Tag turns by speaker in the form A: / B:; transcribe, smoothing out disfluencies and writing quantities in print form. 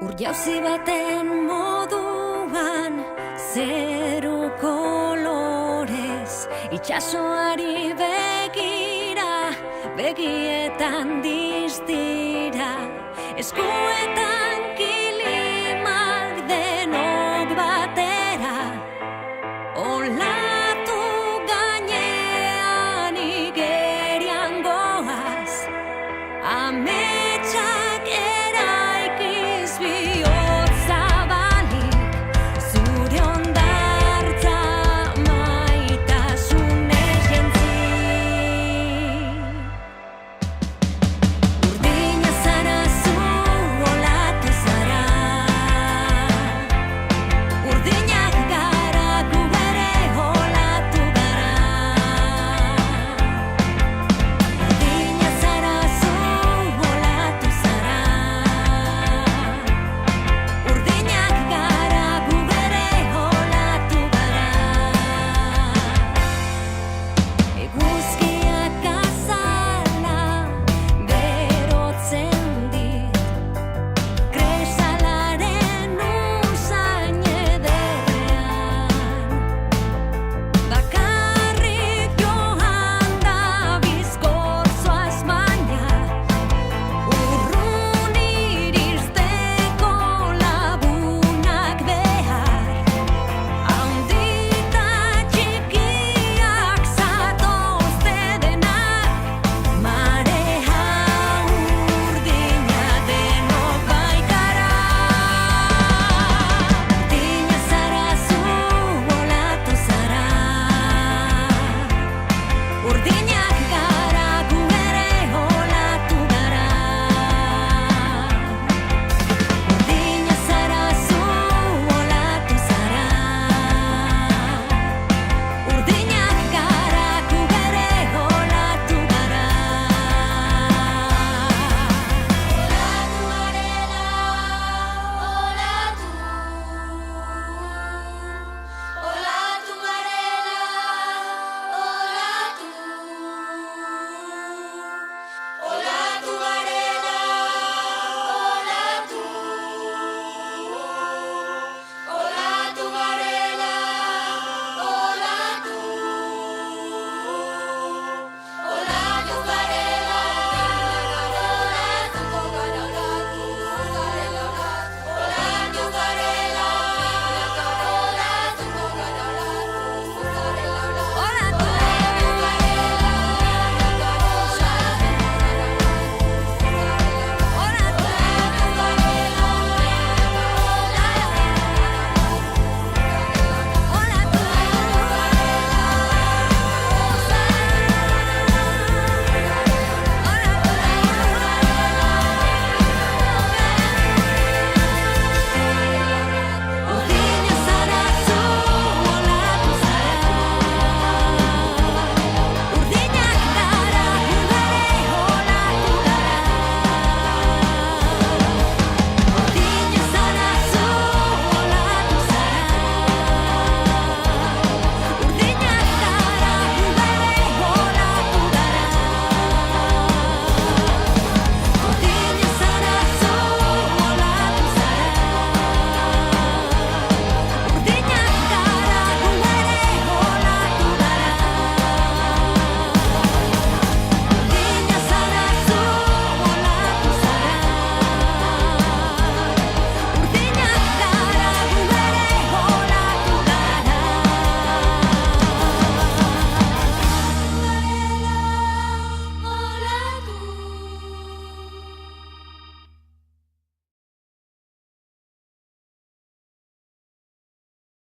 A: Urjauzi baten moduan, zeru kolorez, itxasoari begira, begietan distira, eskuetan kilimak denok batera, olatu gainean igerian goaz, ametsak eraikiz bihotz zabalik, zure hondartza maitasunez jentzi. Urdina zara zu, olatu zara, urdinak gara gu ere olatu gara. Urdina zara zu, olatu zara, urdinak gara gu ere olatu gara. Eguzkiak azala berotzen dit, kresalaren usain ederrean, bakarrik joan da bizkortzo azmaina, urrun iristeko lagunak behar, handita txikiak zatozte denak, marea urdina denok baikara. Urdina zara zu, olatu zara, urdina